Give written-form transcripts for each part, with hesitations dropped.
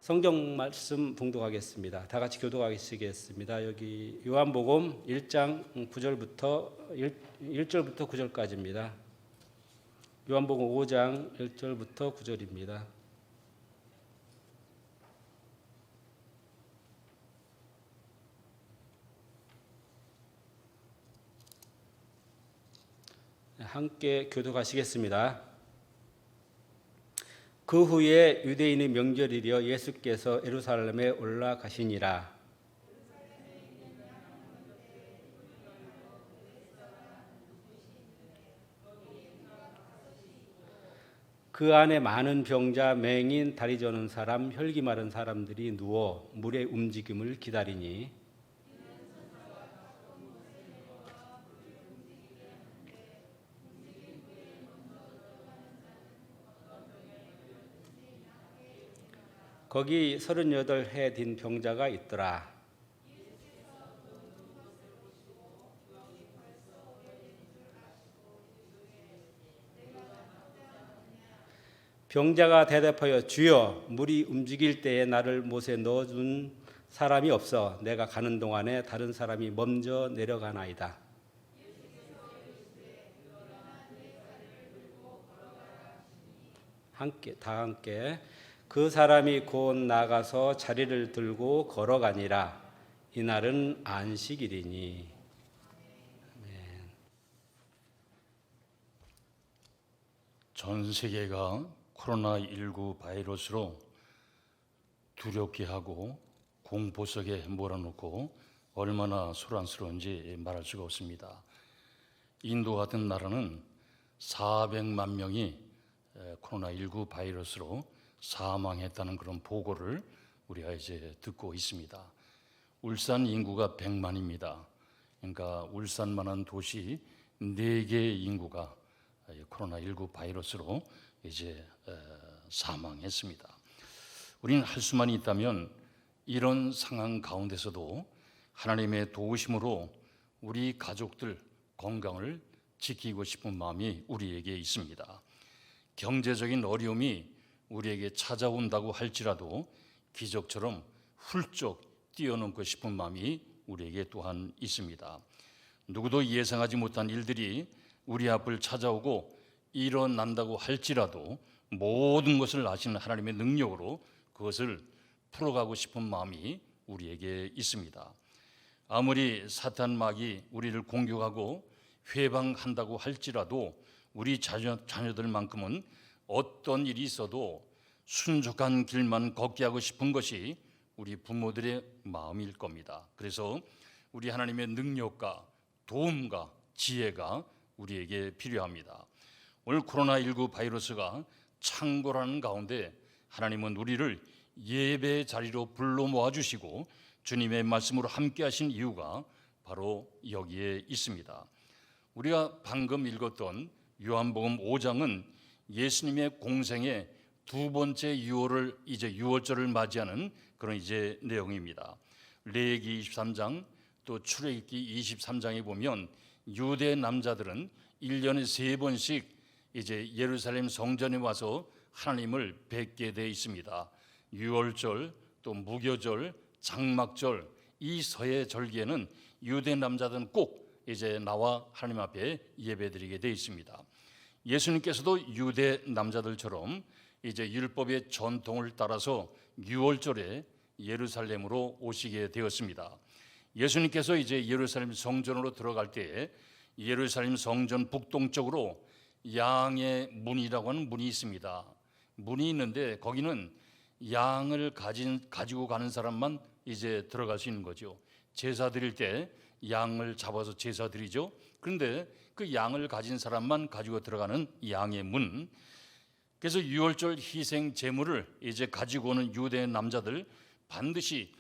성경 말씀 봉독하겠습니다. 다 같이 교독하시겠습니다. 여기 요한복음 1장 9절부터 1절부터 9절까지입니다. 요한복음 5장 1절부터 9절입니다. 함께 교독하시겠습니다. 그 후에 유대인의 명절이려 예수께서 예루살렘에 올라가시니라. 그 안에 많은 병자, 맹인, 다리 저는 사람, 혈기 마른 사람들이 누워 물의 움직임을 기다리니 거기 38해 된 병자가 있더라. 병자가 대답하여 주여, 물이 움직일 때에 나를 못에 넣어준 사람이 없어 내가 가는 동안에 다른 사람이 먼저 내려가나이다. 다 함께 그 사람이 곧 나가서 자리를 들고 걸어가니라. 이날은 안식일이니. 전 세계가 코로나19 바이러스로 두렵게 하고 공포 속에 몰아넣고 얼마나 소란스러운지 말할 수가 없습니다. 인도 같은 나라는 400만 명이 코로나19 바이러스로 사망했다는 그런 보고를 우리가 이제 듣고 있습니다. 울산 인구가 100만입니다. 그러니까 울산만한 도시 4개의 인구가 코로나19 바이러스로 이제 사망했습니다. 우리는 할 수만 있다면 이런 상황 가운데서도 하나님의 도우심으로 우리 가족들 건강을 지키고 싶은 마음이 우리에게 있습니다. 경제적인 어려움이 우리에게 찾아온다고 할지라도 기적처럼 훌쩍 뛰어넘고 싶은 마음이 우리에게 또한 있습니다. 누구도 예상하지 못한 일들이 우리 앞을 찾아오고 일어난다고 할지라도 모든 것을 아시는 하나님의 능력으로 그것을 풀어가고 싶은 마음이 우리에게 있습니다. 아무리 사탄 마귀 우리를 공격하고 회방한다고 할지라도 우리 자녀들만큼은 어떤 일이 있어도 순적한 길만 걷게 하고 싶은 것이 우리 부모들의 마음일 겁니다. 그래서 우리 하나님의 능력과 도움과 지혜가 우리에게 필요합니다. 오늘 코로나19 바이러스가 창궐하는 가운데 하나님은 우리를 예배 자리로 불러 모아주시고 주님의 말씀으로 함께 하신 이유가 바로 여기에 있습니다. 우리가 방금 읽었던 요한복음 5장은 예수님의 공생의 두 번째 유월절을 맞이하는 그런 이제 내용입니다. 레위기 23장 또 출애굽기 23장에 보면 유대 남자들은 1년에 3번씩 이제 예루살렘 성전에 와서 하나님을 뵙게 돼 있습니다. 유월절 또 무교절, 장막절 이 서예 절기에는 유대 남자들은 꼭 이제 나와 하나님 앞에 예배드리게 돼 있습니다. 예수님께서도 유대 남자들처럼 이제 율법의 전통을 따라서 유월절에 예루살렘으로 오시게 되었습니다. 예수님께서 이제 예루살렘 성전으로 들어갈 때 예루살렘 성전 북동쪽으로 양의 문이라고 하는 문이 있습니다. 문이 있는데 거기는 양을 가지고 가는 사람만 이제 들어갈 수 있는 거죠. 제사 드릴 때 양을 잡아서 제사 드리죠. 그런데 그 양을 가진 사람만 가지고 들어가는 양의 문. 그래서 유월절 희생 제물을 이제 가지고 오는 유대 남자들 반드시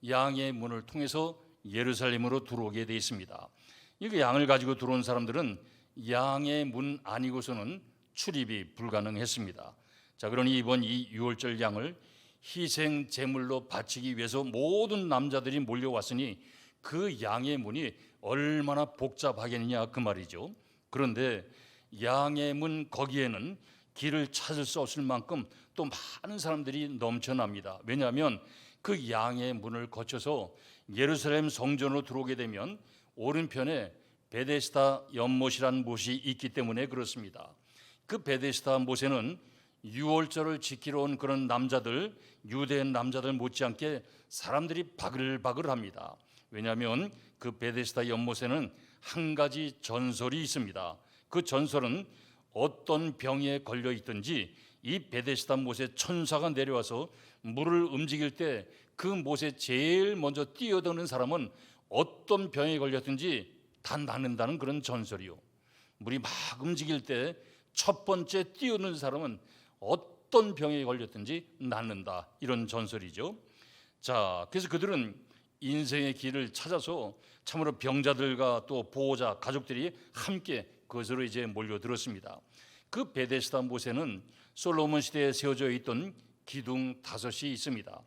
양의 문을 통해서 예루살렘으로 들어오게 돼 있습니다. 이 양을 가지고 들어온 사람들은 양의 문 아니고서는 출입이 불가능했습니다. 자, 그러니 이번 이 유월절 양을 희생 제물로 바치기 위해서 모든 남자들이 몰려왔으니 그 양의 문이 얼마나 복잡하겠느냐 그 말이죠. 그런데 양의 문 거기에는 길을 찾을 수 없을 만큼 또 많은 사람들이 넘쳐납니다. 왜냐하면 그 양의 문을 거쳐서 예루살렘 성전으로 들어오게 되면 오른편에 베데스다 연못이라는 못이 있기 때문에 그렇습니다. 그 베데스다 못에는 유월절을 지키러 온 그런 남자들, 유대 남자들 못지않게 사람들이 바글바글합니다. 왜냐하면 그 베데스다 연못에는 한 가지 전설이 있습니다. 그 전설은 어떤 병에 걸려 있든지 이 베데스다 못에 천사가 내려와서 물을 움직일 때 그 못에 제일 먼저 뛰어드는 사람은 어떤 병에 걸렸든지 다 낫는다는 그런 전설이요. 물이 막 움직일 때 첫 번째 뛰어드는 사람은 어떤 병에 걸렸든지 낫는다, 이런 전설이죠. 자, 그래서 그들은 인생의 길을 찾아서 참으로 병자들과 또 보호자, 가족들이 함께 그것으로 이제 몰려들었습니다. 그 베데스다 못에는 솔로몬 시대에 세워져 있던 기둥 5이 있습니다.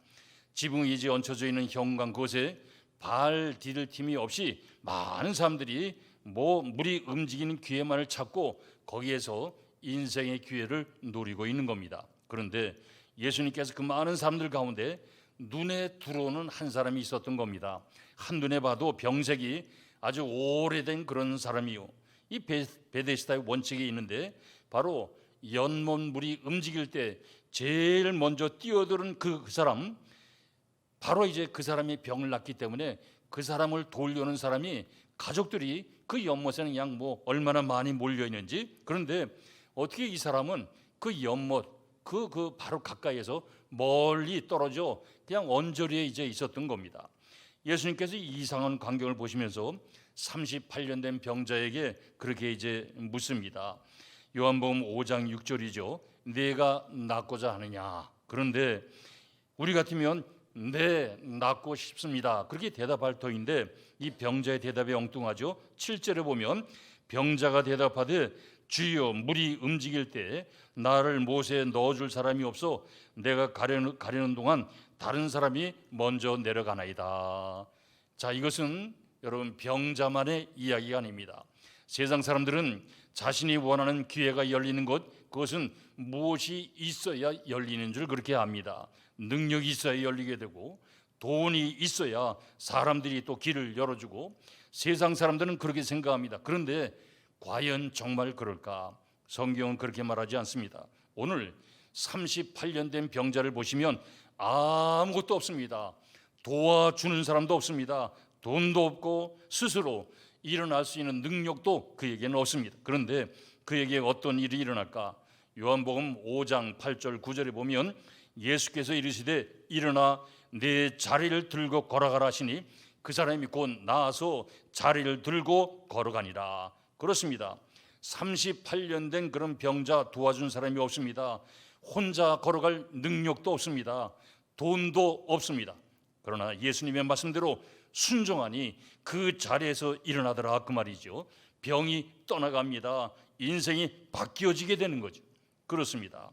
지붕이 이제 얹혀져 있는 현관 그곳에 발 디딜 틈이 없이 많은 사람들이 물이 움직이는 기회만을 찾고 거기에서 인생의 기회를 노리고 있는 겁니다. 그런데 예수님께서 그 많은 사람들 가운데 눈에 들어오는 한 사람이 있었던 겁니다. 한눈에 봐도 병색이 아주 오래된 그런 사람이요. 이 베데스다의 원칙이 있는데 바로 연못물이 움직일 때 제일 먼저 뛰어드는 그 사람, 바로 이제 그 사람이 병을 낫기 때문에 그 사람을 돌려오는 사람이, 가족들이 그 연못에는 그냥 얼마나 많이 몰려 있는지. 그런데 어떻게 이 사람은 그 연못 그 바로 가까이에서 멀리 떨어져 그냥 언저리에 이제 있었던 겁니다. 예수님께서 이 이상한 광경을 보시면서 38년 된 병자에게 그렇게 이제 묻습니다. 요한복음 5장 6절이죠. 내가 낫고자 하느냐? 그런데 우리 같으면 네, 낫고 싶습니다, 그렇게 대답할 터인데 이 병자의 대답이 엉뚱하죠. 7절에 보면 병자가 대답하되 주여, 물이 움직일 때 나를 못에 넣어줄 사람이 없어 내가 가려는 동안 다른 사람이 먼저 내려가나이다. 자, 이것은 여러분 병자만의 이야기가 아닙니다. 세상 사람들은 자신이 원하는 기회가 열리는 것, 그것은 무엇이 있어야 열리는 줄 그렇게 압니다. 능력이 있어야 열리게 되고 돈이 있어야 사람들이 또 길을 열어주고, 세상 사람들은 그렇게 생각합니다. 그런데 과연 정말 그럴까? 성경은 그렇게 말하지 않습니다. 오늘 38년 된 병자를 보시면 아무것도 없습니다. 도와주는 사람도 없습니다. 돈도 없고 스스로 일어날 수 있는 능력도 그에게는 없습니다. 그런데 그에게 어떤 일이 일어날까? 요한복음 5장 8절 9절에 보면 예수께서 이르시되 일어나 내 자리를 들고 걸어가라 하시니 그 사람이 곧 나아서 자리를 들고 걸어가니라. 그렇습니다. 38년 된 그런 병자 도와준 사람이 없습니다. 혼자 걸어갈 능력도 없습니다. 돈도 없습니다. 그러나 예수님의 말씀대로 순종하니 그 자리에서 일어나더라, 그 말이죠. 병이 떠나갑니다. 인생이 바뀌어지게 되는 거죠. 그렇습니다.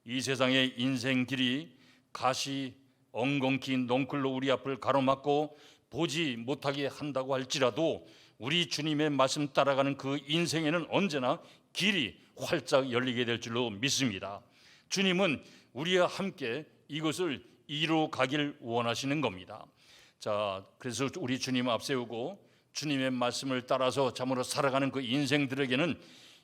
이 세상의 인생 길이 가시 엉겅퀴 넝클로 우리 앞을 가로막고 보지 못하게 한다고 할지라도 우리 주님의 말씀 따라가는 그 인생에는 언제나 길이 활짝 열리게 될 줄로 믿습니다. 주님은 우리와 함께 이것을 이루어 가길 원하시는 겁니다. 자, 그래서 우리 주님 앞세우고 주님의 말씀을 따라서 참으로 살아가는 그 인생들에게는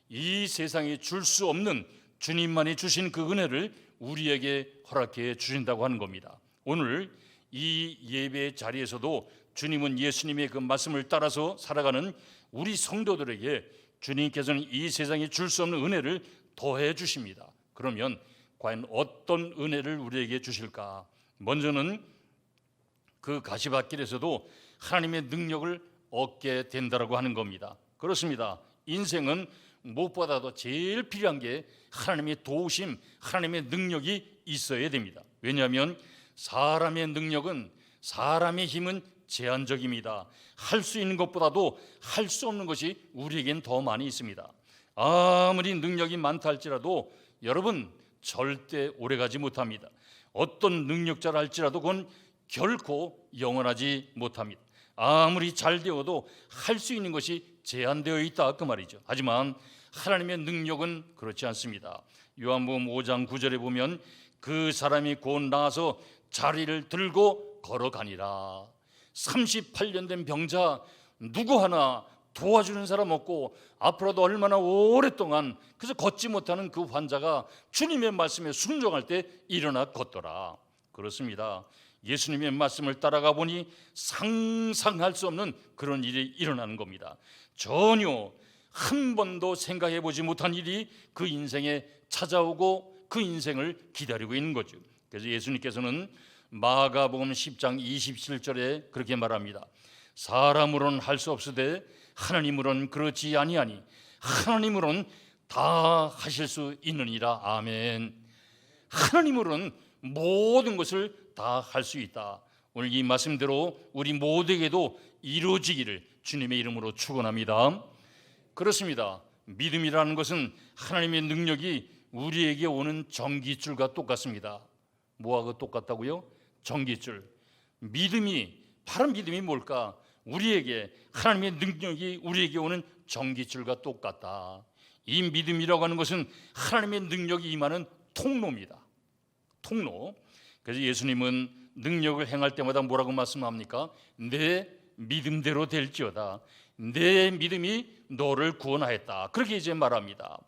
이 세상에 줄 수 없는 주님만이 주신 그 은혜를 우리에게 허락해 주신다고 하는 겁니다. 오늘 이 예배의 자리에서도 주님은 예수님의 그 말씀을 따라서 살아가는 우리 성도들에게 주님께서는 이 세상에 줄 수 없는 은혜를 더해 주십니다. 그러면 과연 어떤 은혜를 우리에게 주실까? 먼저는 그 가시밭길에서도 하나님의 능력을 얻게 된다라고 하는 겁니다. 그렇습니다. 인생은 무엇보다도 제일 필요한 게 하나님의 도우심, 하나님의 능력이 있어야 됩니다. 왜냐하면 사람의 능력은, 사람의 힘은 제한적입니다. 할 수 있는 것보다도 할 수 없는 것이 우리에겐 더 많이 있습니다. 아무리 능력이 많다 할지라도 여러분 절대 오래가지 못합니다. 어떤 능력자라 할지라도 그건 결코 영원하지 못합니다. 아무리 잘 되어도 할 수 있는 것이 제한되어 있다, 그 말이죠. 하지만 하나님의 능력은 그렇지 않습니다. 요한복음 5장 9절에 보면 그 사람이 곧 나와서 자리를 들고 걸어가니라. 38년 된 병자 누구 하나 도와주는 사람 없고 앞으로도 얼마나 오랫동안 그래서 걷지 못하는 그 환자가 주님의 말씀에 순종할 때 일어나 걷더라. 그렇습니다. 예수님의 말씀을 따라가 보니 상상할 수 없는 그런 일이 일어나는 겁니다. 전혀 한 번도 생각해 보지 못한 일이 그 인생에 찾아오고 그 인생을 기다리고 있는 거죠. 그래서 예수님께서는 마가복음 10장 27절에 그렇게 말합니다. 사람으로는 할 수 없으되 하나님으로는 그렇지 아니하니 하나님으로는 다 하실 수 있느니라. 아멘. 하나님으로는 모든 것을 다 할 수 있다. 오늘 이 말씀대로 우리 모두에게도 이루어지기를 주님의 이름으로 축원합니다. 그렇습니다. 믿음이라는 것은 하나님의 능력이 우리에게 오는 전깃줄과 똑같습니다. 뭐하고 똑같다고요? 전깃줄. 믿음이, 바로 믿음이 뭘까? 우리에게 하나님의 능력이 우리에게 오는 전깃줄과 똑같다. 이 믿음이라고 하는 것은 하나님의 능력이 임하는 통로입니다. 통로. 그래서 예수님은 능력을 행할 때마다 뭐라고 말씀합니까? 내 믿음대로 될지어다. 내 믿음이 너를 구원하였다. 그렇게 이제 말합니다.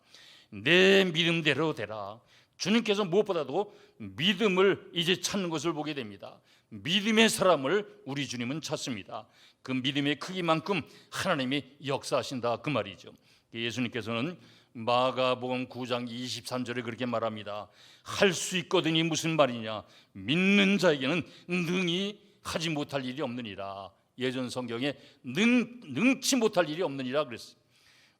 내 믿음대로 되라. 주님께서 무엇보다도 믿음을 이제 찾는 것을 보게 됩니다. 믿음의 사람을 우리 주님은 찾습니다. 그 믿음의 크기만큼 하나님이 역사하신다 그 말이죠. 예수님께서는 마가복음 9장 23절에 그렇게 말합니다. 할 수 있거든이 무슨 말이냐? 믿는 자에게는 능히 하지 못할 일이 없느니라. 예전 성경에 능치 못할 일이 없느니라 그랬어요.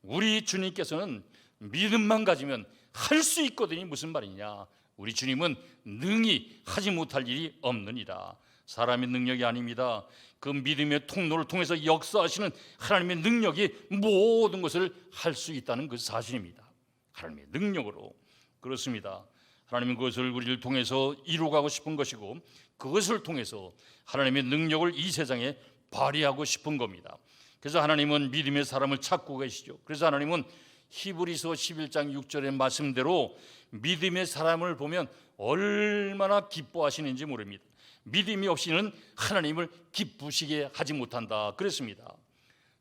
우리 주님께서는 믿음만 가지면 할 수 있거든이 무슨 말이냐? 우리 주님은 능히 하지 못할 일이 없느니라. 사람의 능력이 아닙니다. 그 믿음의 통로를 통해서 역사하시는 하나님의 능력이 모든 것을 할 수 있다는 그 사실입니다. 하나님의 능력으로. 그렇습니다. 하나님은 그것을 우리를 통해서 이루어가고 싶은 것이고 그것을 통해서 하나님의 능력을 이 세상에 발휘하고 싶은 겁니다. 그래서 하나님은 믿음의 사람을 찾고 계시죠. 그래서 하나님은 히브리서 11장 6절의 말씀대로 믿음의 사람을 보면 얼마나 기뻐하시는지 모릅니다. 믿음이 없이는 하나님을 기쁘시게 하지 못한다 그랬습니다.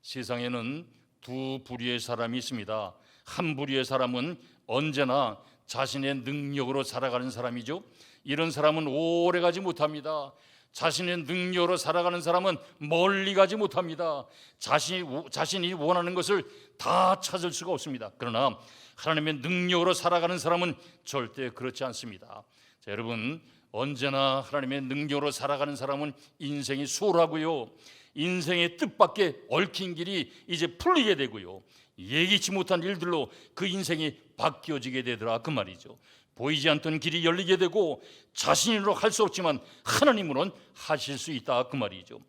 세상에는 두 부류의 사람이 있습니다. 한 부류의 사람은 언제나 자신의 능력으로 살아가는 사람이죠. 이런 사람은 오래 가지 못합니다. 자신의 능력으로 살아가는 사람은 멀리 가지 못합니다. 자신이 원하는 것을 다 찾을 수가 없습니다. 그러나 하나님의 능력으로 살아가는 사람은 절대 그렇지 않습니다. 자, 여러분, 언제나 하나님의 능력으로 살아가는 사람은 인생이 수월하고요, 인생의 뜻밖에 얽힌 길이 이제 풀리게 되고요, 예기치 못한 일들로 그 인생이 바뀌어지게 되더라 그 말이죠. 보이지 않던 길이 열리게 되고 자신으로 할 수 없지만 하나님으로는 하실 수 있다 그 말이죠.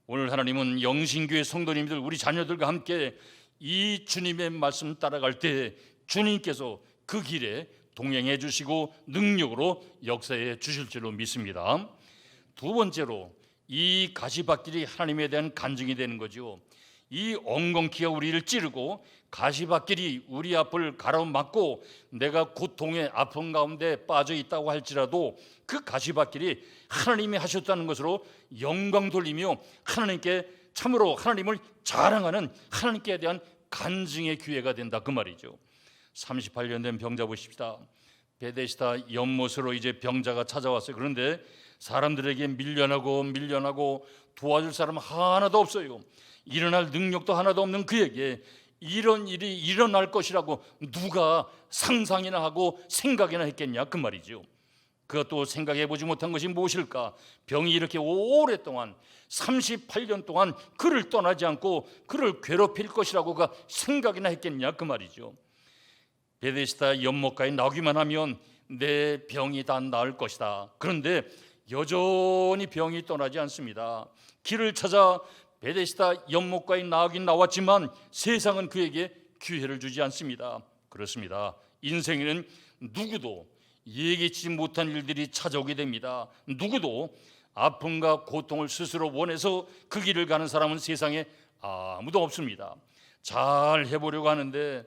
오늘 하나님은 영신교회 성도님들, 우리 자녀들과 함께 이 주님의 말씀 따라갈 때 주님께서 그 길에 동행해 주시고 능력으로 역사해 주실 줄로 믿습니다. 두 번째로 이 가시밭길이 하나님에 대한 간증이 되는 거죠. 이 엉겅퀴가 우리를 찌르고 가시밭길이 우리 앞을 가로막고 내가 고통의 아픔 가운데 빠져 있다고 할지라도 그 가시밭길이 하나님이 하셨다는 것으로 영광 돌리며 하나님께 참으로 하나님을 자랑하는 하나님께 대한 간증의 기회가 된다 그 말이죠. 38년 된 병자 보십시다. 베데스다 연못으로 이제 병자가 찾아왔어요. 그런데 사람들에게 밀려나고 도와줄 사람 하나도 없어요. 일어날 능력도 하나도 없는 그에게 이런 일이 일어날 것이라고 누가 상상이나 하고 생각이나 했겠냐 그 말이죠. 그것도 생각해보지 못한 것이 무엇일까? 병이 이렇게 오랫동안 38년 동안 그를 떠나지 않고 그를 괴롭힐 것이라고 그가 생각이나 했겠냐 그 말이죠. 베데스다 연못가에 나오기만 하면 내 병이 다 나을 것이다. 그런데 여전히 병이 떠나지 않습니다. 길을 찾아 베데스다 연못가에 나오긴 나왔지만 세상은 그에게 기회를 주지 않습니다. 그렇습니다. 인생에는 누구도 예기치 못한 일들이 찾아오게 됩니다. 누구도 아픔과 고통을 스스로 원해서 그 길을 가는 사람은 세상에 아무도 없습니다. 잘 해보려고 하는데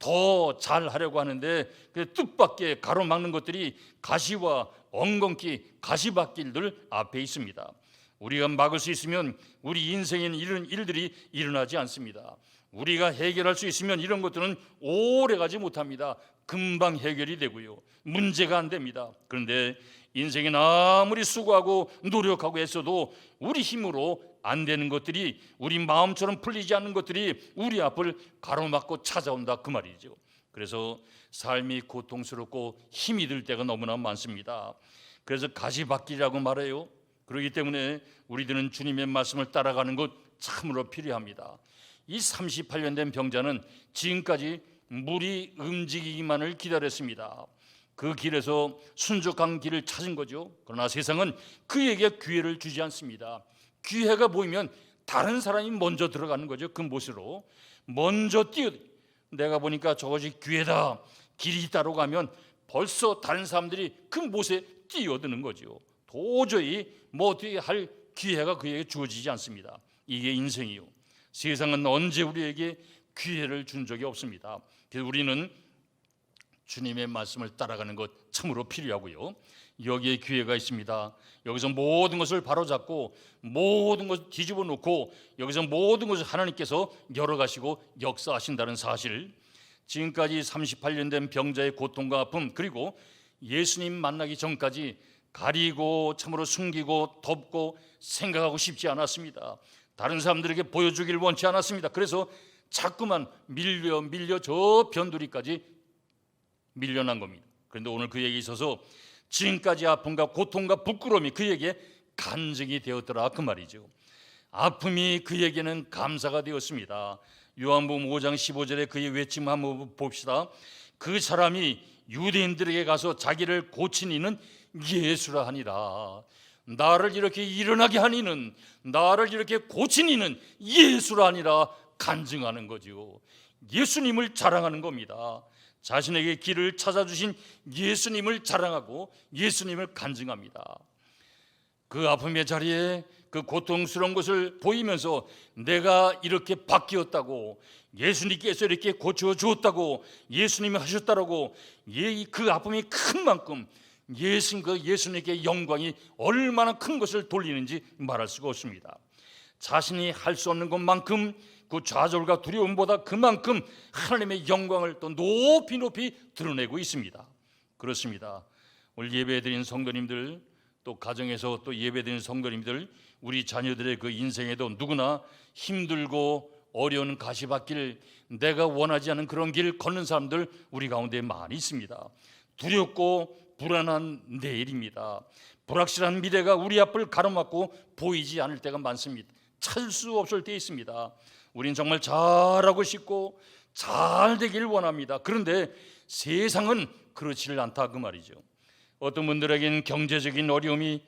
더 잘하려고 하는데 그 뜻밖의 가로막는 것들이 가시와 엉겅퀴 가시밭길들 앞에 있습니다. 우리가 막을 수 있으면 우리 인생에는 이런 일들이 일어나지 않습니다. 우리가 해결할 수 있으면 이런 것들은 오래 가지 못합니다. 금방 해결이 되고요, 문제가 안 됩니다. 그런데 인생에 아무리 수고하고 노력하고 했어도 우리 힘으로 안 되는 것들이, 우리 마음처럼 풀리지 않는 것들이 우리 앞을 가로막고 찾아온다 그 말이죠. 그래서 삶이 고통스럽고 힘이 들 때가 너무나 많습니다. 그래서 가시밭길이라고 말해요. 그렇기 때문에 우리들은 주님의 말씀을 따라가는 것 참으로 필요합니다. 이 38년 된 병자는 지금까지 물이 움직이기만을 기다렸습니다. 그 길에서 순적한 길을 찾은 거죠. 그러나 세상은 그에게 기회를 주지 않습니다. 기회가 보이면 다른 사람이 먼저 들어가는 거죠. 그 못으로 먼저 내가 보니까 저것이 기회다, 길이 있다고 가면 벌써 다른 사람들이 그 못에 뛰어드는 거죠. 도저히 뭐 어떻게 할 기회가 그에게 주어지지 않습니다. 이게 인생이요. 세상은 언제 우리에게 기회를 준 적이 없습니다. 그래서 우리는 주님의 말씀을 따라가는 것 참으로 필요하고요, 여기에 기회가 있습니다. 여기서 모든 것을 바로잡고 모든 것을 뒤집어 놓고 여기서 모든 것을 하나님께서 열어가시고 역사하신다는 사실, 지금까지 38년 된 병자의 고통과 아픔, 그리고 예수님 만나기 전까지 가리고 참으로 숨기고 덮고 생각하고 싶지 않았습니다. 다른 사람들에게 보여주길 원치 않았습니다. 그래서 자꾸만 밀려 저 변두리까지 밀려난 겁니다. 그런데 오늘 그에게 있어서 지금까지 아픔과 고통과 부끄러움이 그에게 간증이 되었더라 그 말이죠. 아픔이 그에게는 감사가 되었습니다. 요한복음 5장 15절에 그의 외침 한번 봅시다. 그 사람이 유대인들에게 가서 자기를 고친 이는 예수라 하니라. 나를 이렇게 일어나게 한 이는, 나를 이렇게 고친 이는 예수라 하니라 간증하는 거죠. 예수님을 자랑하는 겁니다. 자신에게 길을 찾아주신 예수님을 자랑하고 예수님을 간증합니다. 그 아픔의 자리에 그 고통스러운 것을 보이면서 내가 이렇게 바뀌었다고, 예수님께서 이렇게 고쳐주었다고, 예수님이 하셨다고, 그 아픔이 큰 만큼 예수님께 영광이 얼마나 큰 것을 돌리는지 말할 수가 없습니다. 자신이 할 수 없는 것만큼, 그 좌절과 두려움보다 그만큼 하나님의 영광을 또 높이 드러내고 있습니다. 그렇습니다. 오늘 예배드린 성도님들, 또 가정에서 또 예배드린 성도님들, 우리 자녀들의 그 인생에도 누구나 힘들고 어려운 가시밭길, 내가 원하지 않은 그런 길 걷는 사람들 우리 가운데 많이 있습니다. 두렵고 불안한 내일입니다. 불확실한 미래가 우리 앞을 가로막고 보이지 않을 때가 많습니다. 찾을 수 없을 때 있습니다. 우린 정말 잘하고 싶고 잘 되길 원합니다. 그런데 세상은 그렇지를 않다 그 말이죠. 어떤 분들에게는 경제적인 어려움이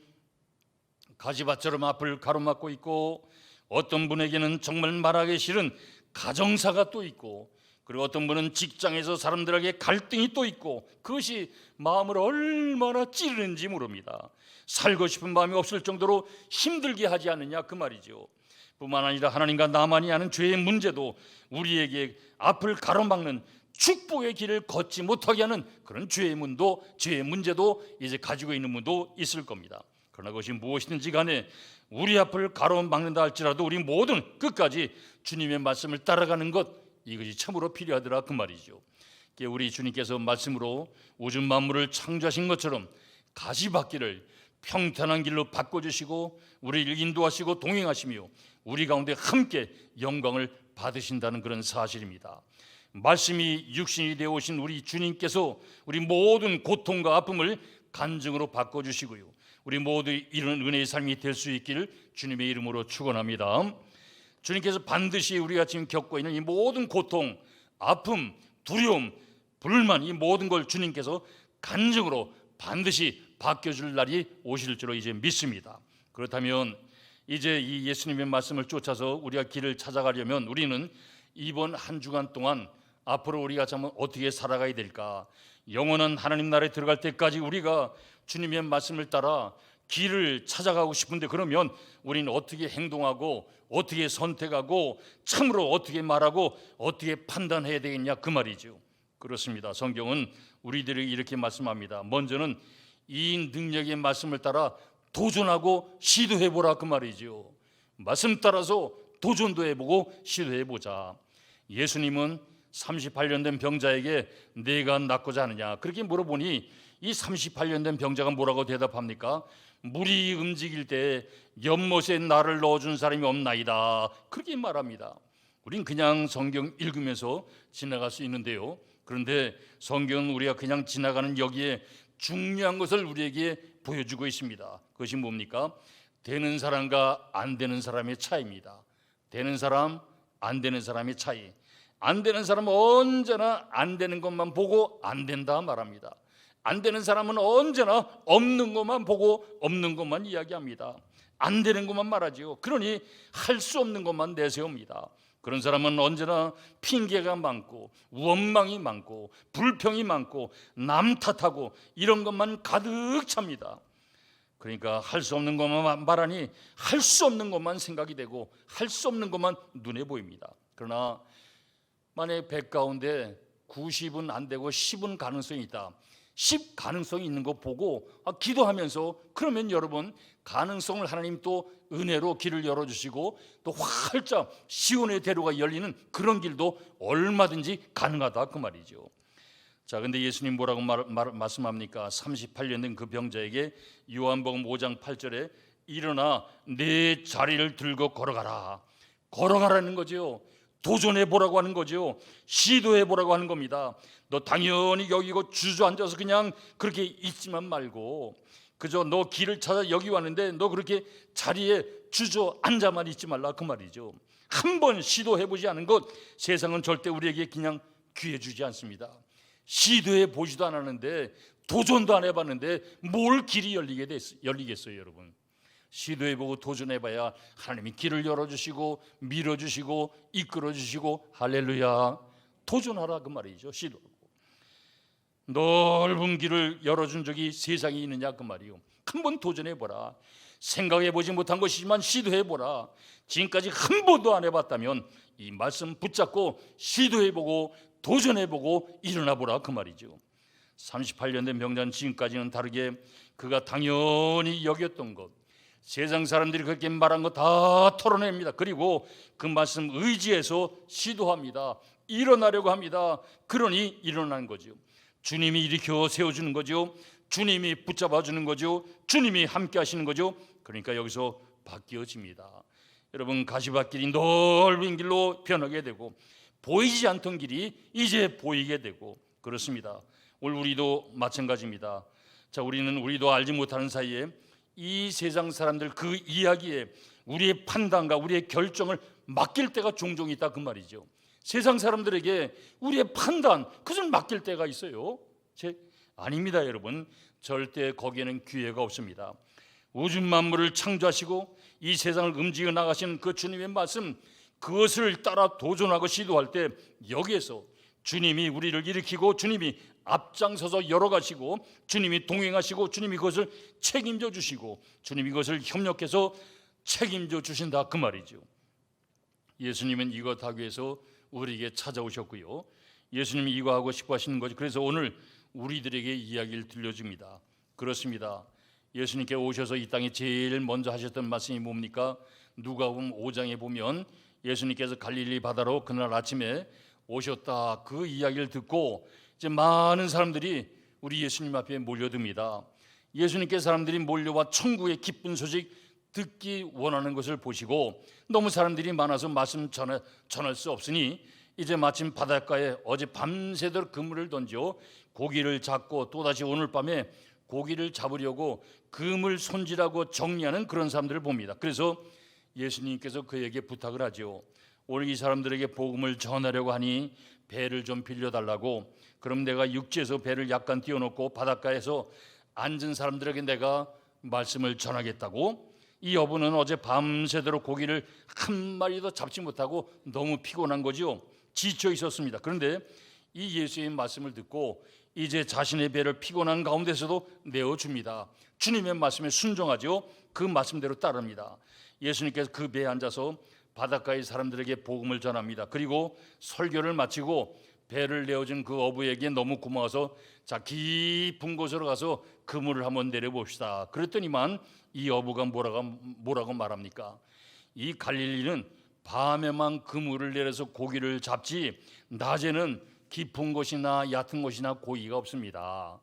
가시밭처럼 앞을 가로막고 있고, 어떤 분에게는 정말 말하기 싫은 가정사가 또 있고, 그리고 어떤 분은 직장에서 사람들에게 갈등이 또 있고, 그것이 마음을 얼마나 찌르는지 모릅니다. 살고 싶은 마음이 없을 정도로 힘들게 하지 않느냐 그 말이죠. 뿐만 아니라 하나님과 나만이 아는 죄의 문제도 우리에게 앞을 가로막는, 축복의 길을 걷지 못하게 하는 그런 죄의 문제도 이제 가지고 있는 분도 있을 겁니다. 그러나 그것이 무엇이든지 간에 우리 앞을 가로막는다 할지라도 우리 모든 끝까지 주님의 말씀을 따라가는 것, 이것이 참으로 필요하더라 그 말이죠. 우리 주님께서 말씀으로 우주 만물을 창조하신 것처럼 가시밭길을 평탄한 길로 바꿔주시고 우리를 인도하시고 동행하시며 우리 가운데 함께 영광을 받으신다는 그런 사실입니다. 말씀이 육신이 되어 오신 우리 주님께서 우리 모든 고통과 아픔을 간증으로 바꿔주시고요, 우리 모두 이런 은혜의 삶이 될 수 있기를 주님의 이름으로 축원합니다. 주님께서 반드시 우리가 지금 겪고 있는 이 모든 고통, 아픔, 두려움, 불만, 이 모든 걸 주님께서 간증으로 반드시 바뀌어줄 날이 오실 줄로 이제 믿습니다. 그렇다면 이제 이 예수님의 말씀을 쫓아서 우리가 길을 찾아가려면 우리는 이번 한 주간 동안 앞으로 우리가 참 어떻게 살아가야 될까? 영원한 하나님 나라에 들어갈 때까지 우리가 주님의 말씀을 따라 길을 찾아가고 싶은데 그러면 우리는 어떻게 행동하고 어떻게 선택하고 참으로 어떻게 말하고 어떻게 판단해야 되겠냐 그 말이죠. 그렇습니다. 성경은 우리들에게 이렇게 말씀합니다. 먼저는 이 능력의 말씀을 따라 도전하고 시도해보라 그 말이죠. 말씀 따라서 도전도 해보고 시도해보자. 예수님은 38년 된 병자에게 내가 낫고자 하느냐 그렇게 물어보니 이 38년 된 병자가 뭐라고 대답합니까? 물이 움직일 때 연못에 나를 넣어준 사람이 없나이다 그렇게 말합니다. 우린 그냥 성경 읽으면서 지나갈 수 있는데요, 그런데 성경은 우리가 그냥 지나가는 여기에 중요한 것을 우리에게 보여주고 있습니다. 그것이 뭡니까? 되는 사람과 안 되는 사람의 차이입니다. 되는 사람, 안 되는 사람의 차이. 안 되는 사람은 언제나 안 되는 것만 보고 안 된다 말합니다. 안 되는 사람은 언제나 없는 것만 보고 없는 것만 이야기합니다. 안 되는 것만 말하지요. 그러니 할 수 없는 것만 내세웁니다. 그런 사람은 언제나 핑계가 많고 원망이 많고 불평이 많고 남 탓하고 이런 것만 가득 찹니다. 그러니까 할 수 없는 것만 말하니 할 수 없는 것만 생각이 되고 할 수 없는 것만 눈에 보입니다. 그러나 만약에 100 가운데 90은 안 되고 10은 가능성이 있다. 10 가능성이 있는 거 보고 기도하면서 그러면 여러분 가능성을 하나님 또 은혜로 길을 열어주시고 또 활짝 시온의 대로가 열리는 그런 길도 얼마든지 가능하다 그 말이죠. 자, 근데 예수님 뭐라고 말씀합니까? 38년 된 그 병자에게 요한복음 5장 8절에 일어나 내 자리를 들고 걸어가라. 걸어가라는 거죠. 도전해 보라고 하는 거죠. 시도해 보라고 하는 겁니다. 너 당연히 여기 주저앉아서 그냥 그렇게 있지만 말고 그저 너 길을 찾아 여기 왔는데 너 그렇게 자리에 주저앉아만 있지 말라 그 말이죠. 한번 시도해 보지 않은 것 세상은 절대 우리에게 그냥 기회 주지 않습니다. 시도해 보지도 않았는데 도전도 안 해봤는데 뭘 길이 열리겠어요 여러분. 시도해보고 도전해봐야 하나님이 길을 열어주시고 밀어주시고 이끌어주시고 할렐루야. 도전하라 그 말이죠. 시도하고 넓은 길을 열어준 적이 세상에 있느냐 그 말이요. 한번 도전해보라. 생각해보지 못한 것이지만 시도해보라. 지금까지 한 번도 안 해봤다면 이 말씀 붙잡고 시도해보고 도전해보고 일어나보라 그 말이죠. 38년 된 병자는 지금까지는 다르게 그가 당연히 여겼던 것, 세상 사람들이 그렇게 말한 거 다 털어냅니다. 그리고 그 말씀 의지해서 시도합니다. 일어나려고 합니다. 그러니 일어나는 거죠. 주님이 일으켜 세워주는 거죠. 주님이 붙잡아 주는 거죠. 주님이 함께 하시는 거죠. 그러니까 여기서 바뀌어집니다. 여러분 가시밭길이 넓은 길로 변하게 되고 보이지 않던 길이 이제 보이게 되고 그렇습니다. 오늘 우리도 마찬가지입니다. 자, 우리도 알지 못하는 사이에 이 세상 사람들 그 이야기에 우리의 판단과 우리의 결정을 맡길 때가 종종 있다 그 말이죠. 세상 사람들에게 우리의 판단 그것을 맡길 때가 있어요. 아닙니다 여러분. 절대 거기에는 기회가 없습니다. 우주 만물을 창조하시고 이 세상을 움직여 나가시는 그 주님의 말씀 그것을 따라 도전하고 시도할 때 여기에서 주님이 우리를 일으키고 주님이 앞장서서 열어가시고 주님이 동행하시고 주님이 그것을 책임져 주시고 주님이 그것을 협력해서 책임져 주신다 그 말이죠. 예수님은 이것 하기 위해서 우리에게 찾아오셨고요. 예수님이 이거 하고 싶어 하시는 거죠. 그래서 오늘 우리들에게 이야기를 들려줍니다. 그렇습니다. 예수님께 오셔서 이 땅에 제일 먼저 하셨던 말씀이 뭡니까? 누가복음 5장에 보면 예수님께서 갈릴리 바다로 그날 아침에 오셨다 그 이야기를 듣고 이제 많은 사람들이 우리 예수님 앞에 몰려듭니다. 예수님께 사람들이 몰려와 천국의 기쁜 소식 듣기 원하는 것을 보시고 너무 사람들이 많아서 말씀 전할 수 없으니 이제 마침 바닷가에 어제 밤새도록 그물을 던져 고기를 잡고 또다시 오늘 밤에 고기를 잡으려고 그물 손질하고 정리하는 그런 사람들을 봅니다. 그래서 예수님께서 그에게 부탁을 하죠. 오늘 이 사람들에게 복음을 전하려고 하니 배를 좀 빌려달라고. 그럼 내가 육지에서 배를 약간 띄워놓고 바닷가에서 앉은 사람들에게 내가 말씀을 전하겠다고. 이 여부는 어제 밤새도록 고기를 한 마리도 잡지 못하고 너무 피곤한 거죠. 지쳐 있었습니다. 그런데 이 예수의 말씀을 듣고 이제 자신의 배를 피곤한 가운데서도 내어줍니다. 주님의 말씀에 순종하죠. 그 말씀대로 따릅니다. 예수님께서 그 배에 앉아서 바닷가의 사람들에게 복음을 전합니다. 그리고 설교를 마치고 배를 내어준 그 어부에게 너무 고마워서 자, 깊은 곳으로 가서 그물을 한번 내려봅시다. 그랬더니만 이 어부가 뭐라고 말합니까? 이 갈릴리는 밤에만 그물을 내려서 고기를 잡지 낮에는 깊은 곳이나 얕은 곳이나 고기가 없습니다.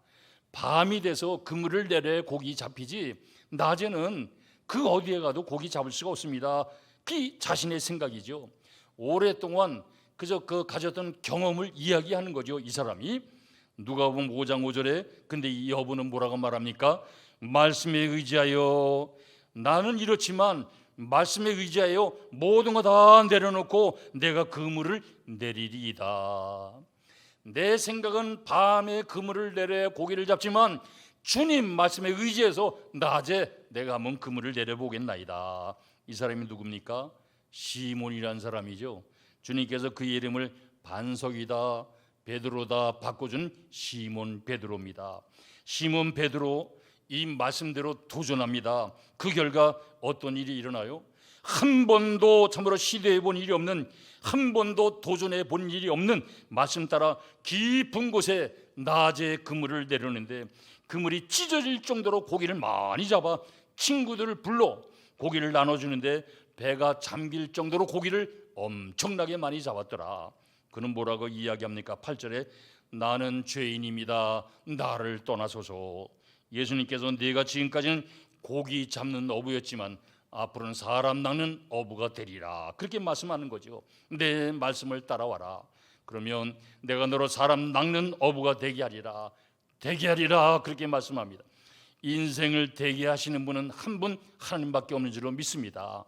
밤이 돼서 그물을 내려 고기 잡히지 낮에는 그 어디에 가도 고기 잡을 수가 없습니다. 그게 자신의 생각이죠. 오랫동안 그저 그 가졌던 경험을 이야기하는 거죠. 이 사람이 누가복음 5장 5절에 근데 이 어부는 뭐라고 말합니까? 말씀에 의지하여 나는 이렇지만 말씀에 의지하여 모든 거 다 내려놓고 내가 그물을 내리리이다. 내 생각은 밤에 그물을 내려 고기를 잡지만 주님 말씀에 의지해서 낮에 내가 한번 그물을 내려보겠나이다. 이 사람이 누굽니까? 시몬이라는 사람이죠. 주님께서 그 이름을 반석이다 베드로다 바꿔준 시몬 베드로입니다. 시몬 베드로 이 말씀대로 도전합니다. 그 결과 어떤 일이 일어나요? 한 번도 참으로 시도해 본 일이 없는, 한 번도 도전해 본 일이 없는 말씀 따라 깊은 곳에 낮에 그물을 내려놓는데 그물이 찢어질 정도로 고기를 많이 잡아 친구들을 불러 고기를 나눠주는데 배가 잠길 정도로 고기를 엄청나게 많이 잡았더라. 그는 뭐라고 이야기합니까? 8절에 나는 죄인입니다. 나를 떠나소서. 예수님께서 내가 지금까지는 고기 잡는 어부였지만 앞으로는 사람 낚는 어부가 되리라. 그렇게 말씀하는 거죠. 내 말씀을 따라와라. 그러면 내가 너로 사람 낚는 어부가 되게 하리라. 되게 하리라. 그렇게 말씀합니다. 인생을 되게 하시는 분은 한 분 하나님밖에 없는 줄로 믿습니다.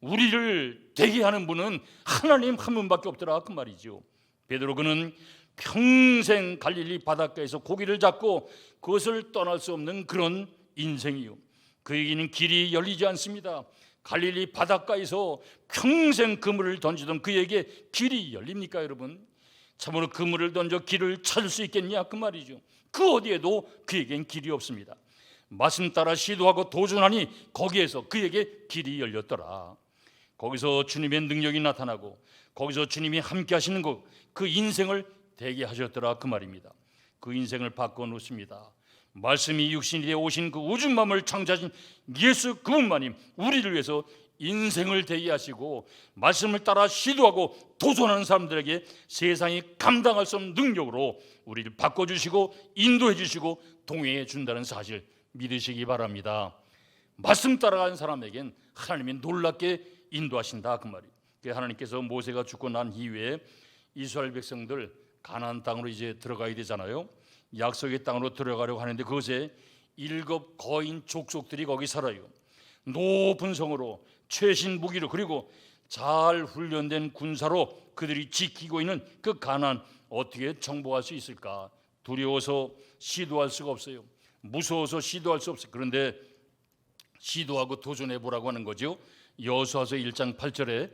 우리를 되게 하는 분은 하나님 한 분밖에 없더라 그 말이죠. 베드로 그는 평생 갈릴리 바닷가에서 고기를 잡고 그것을 떠날 수 없는 그런 인생이요. 그에게는 길이 열리지 않습니다. 갈릴리 바닷가에서 평생 그물을 던지던 그에게 길이 열립니까 여러분? 참으로 그물을 던져 길을 찾을 수 있겠냐 그 말이죠. 그 어디에도 그에겐 길이 없습니다. 말씀 따라 시도하고 도전하니 거기에서 그에게 길이 열렸더라. 거기서 주님의 능력이 나타나고 거기서 주님이 함께 하시는 것, 그 인생을 되게 하셨더라 그 말입니다. 그 인생을 바꿔놓습니다. 말씀이 육신이 되어 오신 그 우주만을 창조하신 예수 그분만이 우리를 위해서 인생을 되게 하시고 말씀을 따라 시도하고 도전하는 사람들에게 세상이 감당할 수 없는 능력으로 우리를 바꿔주시고 인도해 주시고 동행해 준다는 사실 믿으시기 바랍니다. 말씀 따라가는 사람에겐 하나님이 놀랍게 인도하신다 그 말이에요. 하나님께서 모세가 죽고 난 이후에 이스라엘 백성들 가나안 땅으로 이제 들어가야 되잖아요. 약속의 땅으로 들어가려고 하는데 그것에 7 거인 족속들이 거기 살아요. 높은 성으로 최신 무기로 그리고 잘 훈련된 군사로 그들이 지키고 있는 그 가나안 어떻게 정복할 수 있을까? 두려워서 시도할 수가 없어요. 무서워서 시도할 수 없어요. 그런데 시도하고 도전해 보라고 하는 거죠. 여호수아서 1장 8절에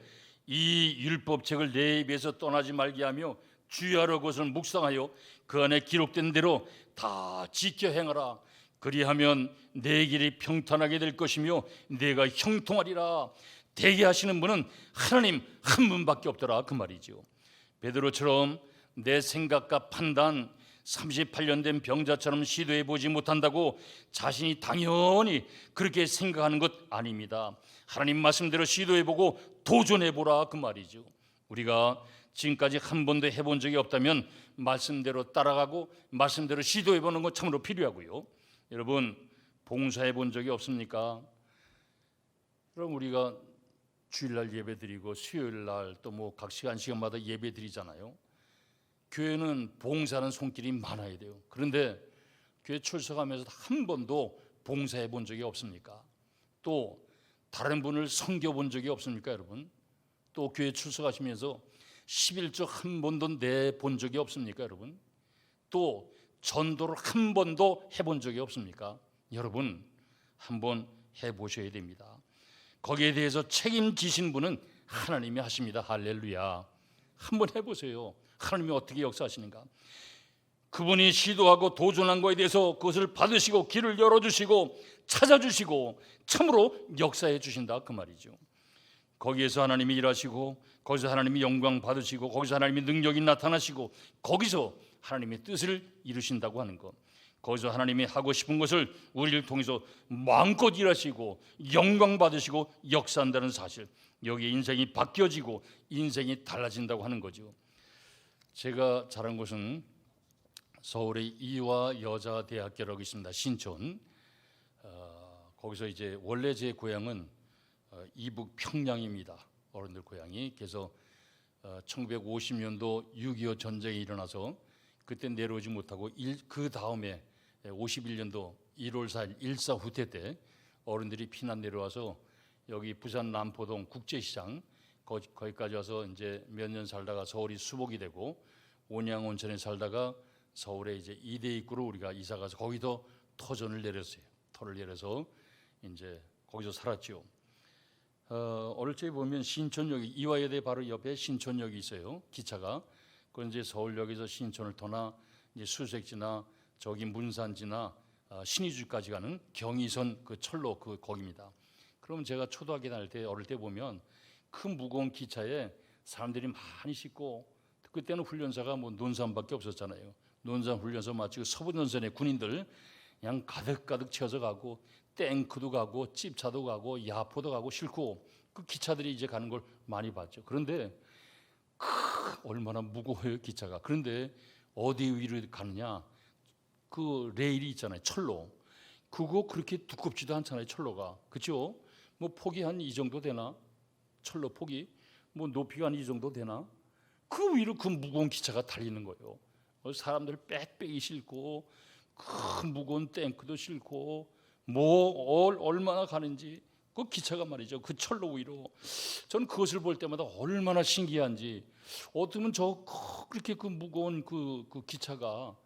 이 율법책을 내 입에서 떠나지 말게 하며 주야로 그것을 묵상하여 그 안에 기록된 대로 다 지켜 행하라. 그리하면 내 길이 평탄하게 될 것이며 내가 형통하리라. 되게 하시는 분은 하나님 한 분밖에 없더라 그 말이죠. 베드로처럼 내 생각과 판단 38년 된 병자처럼 시도해 보지 못한다고 자신이 당연히 그렇게 생각하는 것 아닙니다. 하나님 말씀대로 시도해 보고 도전해 보라 그 말이죠. 우리가 지금까지 한 번도 해본 적이 없다면 말씀대로 따라가고 말씀대로 시도해 보는 것 참으로 필요하고요. 여러분 봉사해 본 적이 없습니까? 그럼 우리가 주일날 예배드리고 수요일날 또 뭐 각 시간마다 예배드리잖아요. 교회는 봉사하는 손길이 많아야 돼요. 그런데 교회 출석하면서 한 번도 봉사해 본 적이 없습니까? 또 다른 분을 섬겨 본 적이 없습니까 여러분? 또 교회 출석하시면서 11조 한 번도 내본 적이 없습니까 여러분? 또 전도를 한 번도 해본 적이 없습니까? 여러분 한번 해보셔야 됩니다. 거기에 대해서 책임지신 분은 하나님이 하십니다. 할렐루야. 한번 해보세요. 하나님이 어떻게 역사하시는가. 그분이 시도하고 도전한 거에 대해서 그것을 받으시고 길을 열어주시고 찾아주시고 참으로 역사해 주신다 그 말이죠. 거기에서 하나님이 일하시고 거기서 하나님이 영광 받으시고 거기서 하나님이 능력이 나타나시고 거기서 하나님의 뜻을 이루신다고 하는 것, 거기서 하나님이 하고 싶은 것을 우리를 통해서 마음껏 일하시고 영광 받으시고 역사한다는 사실, 여기에 인생이 바뀌어지고 인생이 달라진다고 하는 거죠. 제가 자란 곳은 서울의 이화여자대학교라고 있습니다. 신촌. 거기서 이제 원래 제 고향은 이북 평양입니다. 어른들 고향이. 그래서 1950년도 6.25 전쟁이 일어나서 그때 내려오지 못하고 그 다음에 51년도 1월 4일 1.4 후퇴 때 어른들이 피난 내려와서 여기 부산 남포동 국제시장 거기까지 와서 이제 몇 년 살다가 서울이 수복이 되고 온양온천에 살다가 서울에 이제 이대 입구로 우리가 이사 가서 거기도 터전을 내렸어요. 터를 내려서 이제 거기서 살았죠. 어릴 때 보면 신촌역이 이화여대 바로 옆에 신촌역이 있어요. 기차가. 그건 이제 서울역에서 신촌을 터나 이제 수색지나 저기 문산지나 신의주까지 가는 경의선 그 철로 그 거기입니다. 그럼 제가 초등학교 다닐 때 어릴 때 보면 큰 무거운 기차에 사람들이 많이 싣고, 그때는 훈련사가 뭐 논산밖에 없었잖아요. 논산 훈련소 마치고 서부논산의 군인들 그냥 가득가득 채워서 가고 탱크도 가고 찝차도 가고 야포도 가고 싣고 그 기차들이 이제 가는 걸 많이 봤죠. 그런데 얼마나 무거워요 기차가. 그런데 어디 위로 가느냐, 그 레일이 있잖아요, 철로. 그거 그렇게 두껍지도 않잖아요, 철로가. 그렇죠? 뭐 폭이 한 이 정도 되나? 철로 폭이 뭐 높이가 한 이 정도 되나? 그 위로 그 무거운 기차가 달리는 거예요. 사람들 빽빽이 싣고 큰 무거운 탱크도 싣고 뭐 얼마나 가는지 그 기차가 말이죠. 그 철로 위로. 저는 그것을 볼 때마다 얼마나 신기한지. 어쩌면 저 그렇게 그 무거운 그 기차가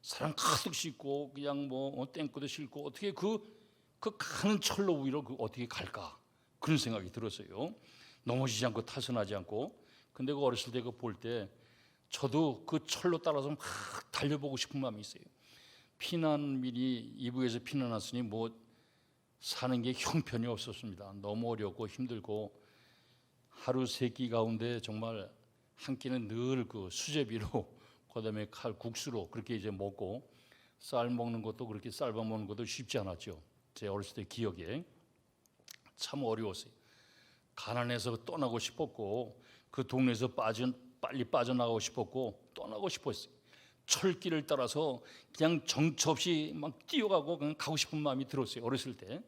사람 가득 싣고 그냥 뭐 탱크도 싣고 어떻게 그 가는 철로 위로 그 어떻게 갈까, 그런 생각이 들었어요. 넘어지지 않고 타선하지 않고. 근데 그 어렸을 때 그 볼 때 저도 그 철로 따라서 막 달려보고 싶은 마음이 있어요. 피난민이 이북에서 피난 왔으니 뭐 사는 게 형편이 없었습니다. 너무 어렵고 힘들고 하루 세 끼 가운데 정말 한 끼는 늘 그 수제비로 그다음에 국수로 그렇게 이제 먹고, 쌀 먹는 것도 그렇게 쌀밥 먹는 것도 쉽지 않았죠. 제 어렸을 때 기억에 참 어려웠어요. 가난해서 떠나고 싶었고 그 동네에서 빨리 빠져나가고 싶었고 떠나고 싶었어요. 철길을 따라서 그냥 정처 없이 막 뛰어가고 그냥 가고 싶은 마음이 들었어요, 어렸을 때.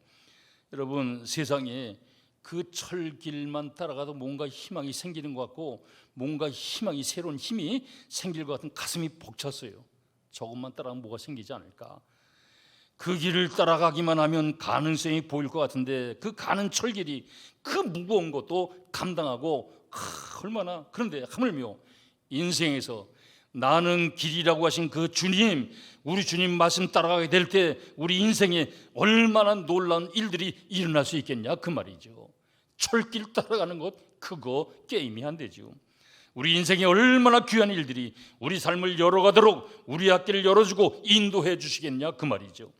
여러분, 세상에 그 철길만 따라가도 뭔가 희망이 생기는 것 같고 뭔가 희망이, 새로운 힘이 생길 것 같은 가슴이 벅찼어요. 저것만 따라가면 뭐가 생기지 않을까. 그 길을 따라가기만 하면 가능성이 보일 것 같은데 그 가는 철길이 그 무거운 것도 감당하고 얼마나. 그런데 하물며 인생에서 나는 길이라고 하신 그 주님, 우리 주님 말씀 따라가게 될 때 우리 인생에 얼마나 놀라운 일들이 일어날 수 있겠냐 그 말이죠. 철길 따라가는 것 그거 게임이 안 되죠. 우리 인생에 얼마나 귀한 일들이 우리 삶을 열어가도록 우리 앞길을 열어주고 인도해 주시겠냐 그 말이죠.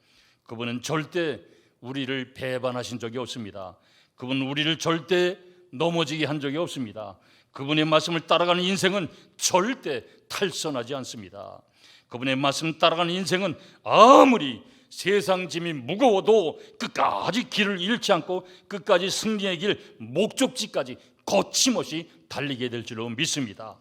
그분은 절대 우리를 배반하신 적이 없습니다. 그분은 우리를 절대 넘어지게 한 적이 없습니다. 그분의 말씀을 따라가는 인생은 절대 탈선하지 않습니다. 그분의 말씀 따라가는 인생은 아무리 세상 짐이 무거워도 끝까지 길을 잃지 않고 끝까지 승리의 길 목적지까지 거침없이 달리게 될 줄로 믿습니다.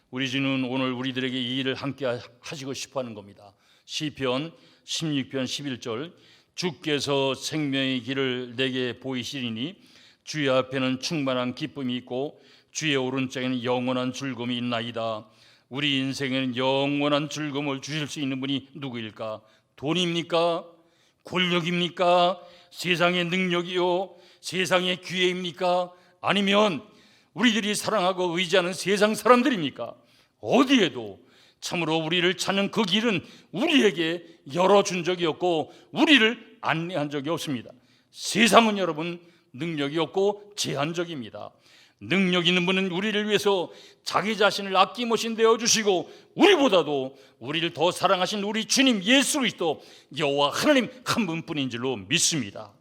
우리 주는 오늘 우리들에게 이 일을 함께 하시고 싶어하는 겁니다. 시편 16편 11절, 주께서 생명의 길을 내게 보이시리니 주의 앞에는 충만한 기쁨이 있고 주의 오른쪽에는 영원한 즐거움이 있나이다. 우리 인생에는 영원한 즐거움을 주실 수 있는 분이 누구일까? 돈입니까? 권력입니까? 세상의 능력이요? 세상의 기회입니까? 아니면 우리들이 사랑하고 의지하는 세상 사람들입니까? 어디에도 참으로 우리를 찾는 그 길은 우리에게 열어준 적이 없고 우리를 안내한 적이 없습니다. 세상은 여러분 능력이 없고 제한적입니다. 능력 있는 분은 우리를 위해서 자기 자신을 아낌없이 내어주시고 우리보다도 우리를 더 사랑하신 우리 주님 예수 그리스도 여호와 하나님 한 분뿐인 줄로 믿습니다.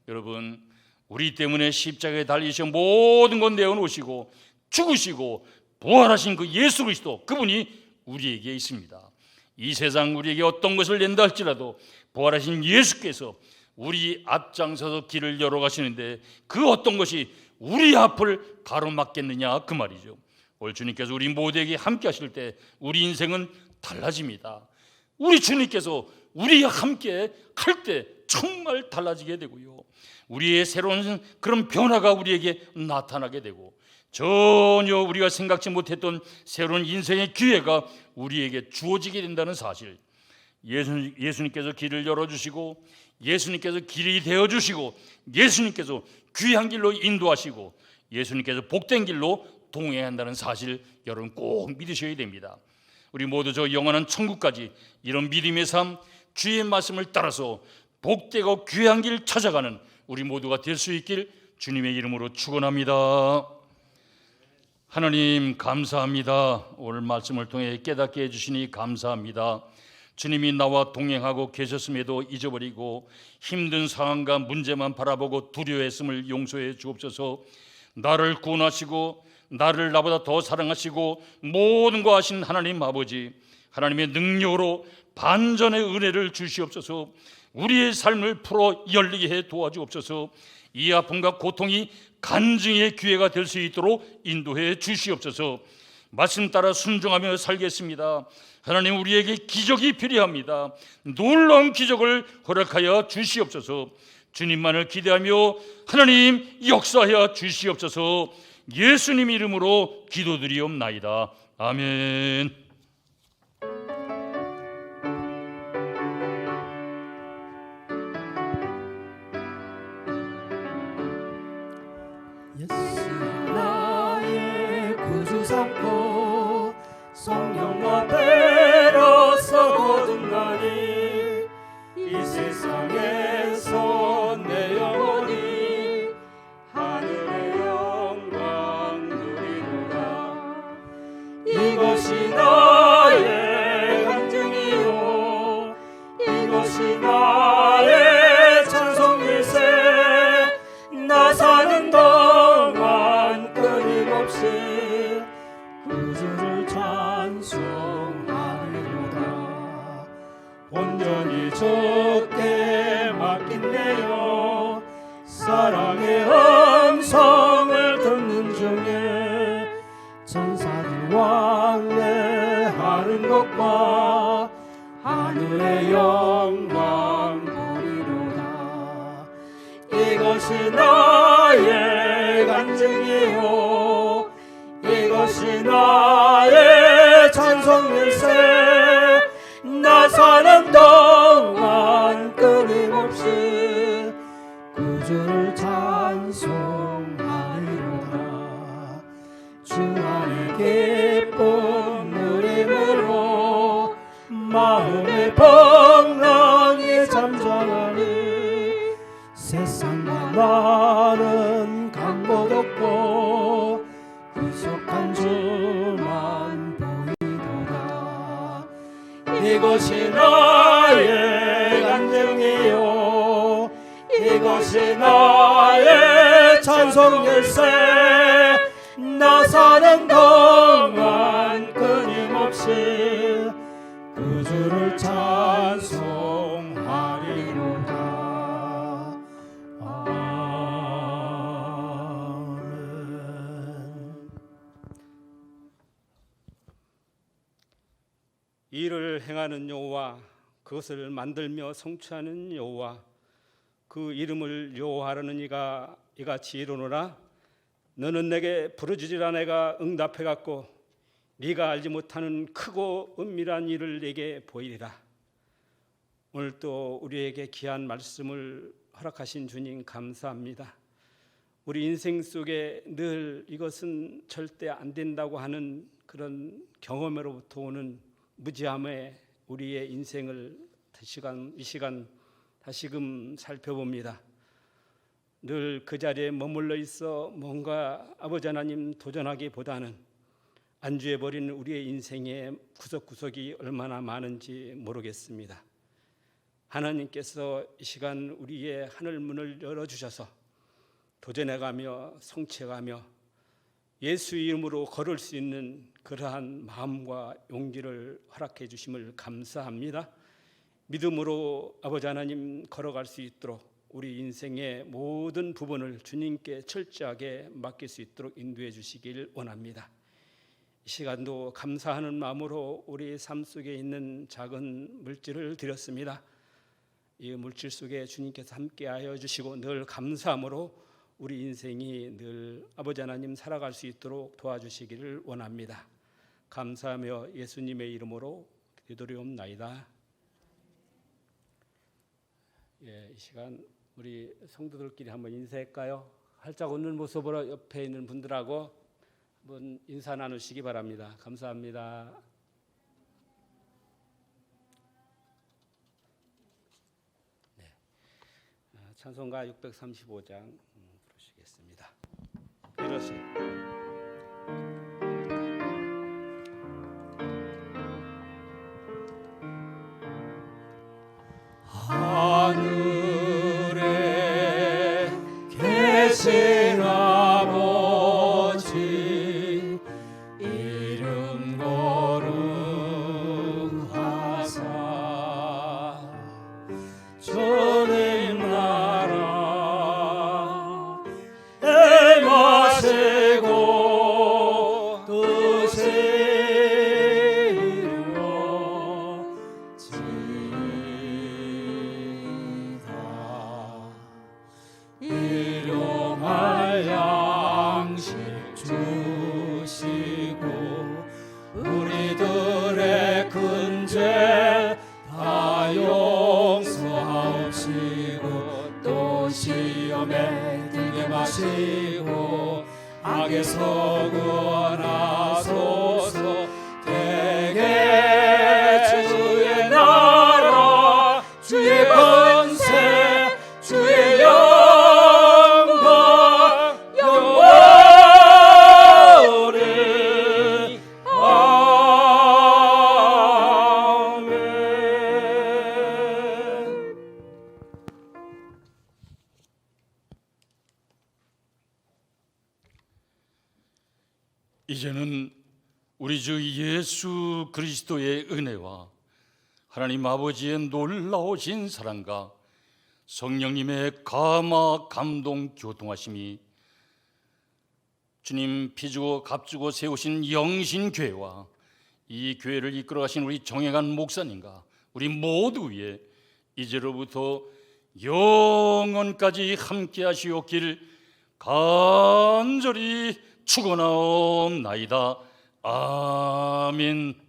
여러분, 우리 때문에 십자가에 달리셔 모든 것 내어놓으시고 죽으시고 부활하신 그 예수 그리스도, 그분이 우리에게 있습니다. 이 세상 우리에게 어떤 것을 낸다 할지라도 부활하신 예수께서 우리 앞장서서 길을 열어가시는데 그 어떤 것이 우리 앞을 가로막겠느냐, 그 말이죠. 오늘 주님께서 우리 모두에게 함께 하실 때 우리 인생은 달라집니다. 우리 주님께서 우리와 함께 할 때 정말 달라지게 되고요, 우리의 새로운 그런 변화가 우리에게 나타나게 되고 전혀 우리가 생각지 못했던 새로운 인생의 기회가 우리에게 주어지게 된다는 사실, 예수님께서 길을 열어주시고 예수님께서 길이 되어주시고 예수님께서 귀한 길로 인도하시고 예수님께서 복된 길로 동행한다는 사실 여러분 꼭 믿으셔야 됩니다. 우리 모두 저 영원한 천국까지 이런 믿음의 삶, 주의 말씀을 따라서 복되고 귀한 길 찾아가는 우리 모두가 될 수 있길 주님의 이름으로 축원합니다. 하나님 감사합니다. 오늘 말씀을 통해 깨닫게 해주시니 감사합니다. 주님이 나와 동행하고 계셨음에도 잊어버리고 힘든 상황과 문제만 바라보고 두려워했음을 용서해 주옵소서. 나를 구원하시고 나를 나보다 더 사랑하시고 모든 거 하신 하나님 아버지, 하나님의 능력으로 반전의 은혜를 주시옵소서. 우리의 삶을 풀어 열리게 해 도와주옵소서. 이 아픔과 고통이 간증의 기회가 될 수 있도록 인도해 주시옵소서. 말씀 따라 순종하며 살겠습니다. 하나님, 우리에게 기적이 필요합니다. 놀라운 기적을 허락하여 주시옵소서. 주님만을 기대하며 하나님 역사하여 주시옵소서. 예수님 이름으로 기도드리옵나이다. 아멘. 나의 구주 삼고 성령과 배로서 거듭나니 이 세상에서 내 영혼이 하늘의 영광 누리노라. 이것이 나의 간증이요 이것이 나의 찬송일세. 나 사는 동안 끊임없이 구주를 찬송하리로다. 온전히 주께 맡긴내요. 사랑의 음성을 듣는 중에 천사들 왕래하는 것과 하늘의 영광 보리로다. 이것이 나의 간증이요 이것이 나의 찬송일세. 나 사는 동안 끊임없이 구주를 찬송하리로다. 주 안에 기쁨 누림으로 마음의 평안이 잠잠하니 세상과 나는 강복 없고 구속한 주만 보이도다. 이것이 나의 간증이요 이것이 나의 찬송일세. 나 사는 동안 끊임없이 구주를 찬송하리로다. 일을 행하는 여호와, 그것을 만들며 성취하는 여호와, 그 이름을 여호와라는 이가 이같이 이르노라. 너는 내게 부르짖으라. 내가 응답해 갖고 네가 알지 못하는 크고 은밀한 일을 내게 보이리라. 오늘 또 우리에게 귀한 말씀을 허락하신 주님 감사합니다. 우리 인생 속에 늘 이것은 절대 안 된다고 하는 그런 경험으로부터 오는 무지함에 우리의 인생을 이 시간 다시금 살펴봅니다. 늘 그 자리에 머물러 있어 뭔가 아버지 하나님 도전하기보다는 안주해버린 우리의 인생의 구석구석이 얼마나 많은지 모르겠습니다. 하나님께서 이 시간 우리의 하늘 문을 열어주셔서 도전해가며 성취해가며 예수 이름으로 걸을 수 있는 그러한 마음과 용기를 허락해 주심을 감사합니다. 믿음으로 아버지 하나님 걸어갈 수 있도록 우리 인생의 모든 부분을 주님께 철저하게 맡길 수 있도록 인도해 주시길 원합니다. 이 시간도 감사하는 마음으로 우리 삶 속에 있는 작은 물질을 드렸습니다. 이 물질 속에 주님께서 함께하여 주시고 늘 감사함으로 우리 인생이 늘 아버지 하나님 살아갈 수 있도록 도와주시기를 원합니다. 감사하며 예수님의 이름으로 기도드리옵나이다. 이 시간 우리 성도들끼리 한번 인사할까요? 활짝 웃는 모습으로 옆에 있는 분들하고 한번 인사 나누시기 바랍니다. 감사합니다. 찬송가 635장 부르시겠습니다. 이러세요. 하늘에 계신 아버지 이름 거룩하사 주님 나라 애마시고 뜻이 일용할 양식 주시고 우리들의 큰 죄 다 용서하옵시고 또 시험에 들게 마시고 악에서 구원하소서. 대개 주의 나라 주의 권세 주의 영광 영원히 아멘. 이제는 우리 주 예수 그리스도의 은혜와 하나님 아버지의 놀라우신 사랑과 성령님의 감화 감동 교통하심이 주님 피주고 값주고 세우신 영신교회와 이 교회를 이끌어가신 우리 정행한 목사님과 우리 모두 위에 이제로부터 영원까지 함께 하시옵길 간절히 축원하옵나이다. 아멘.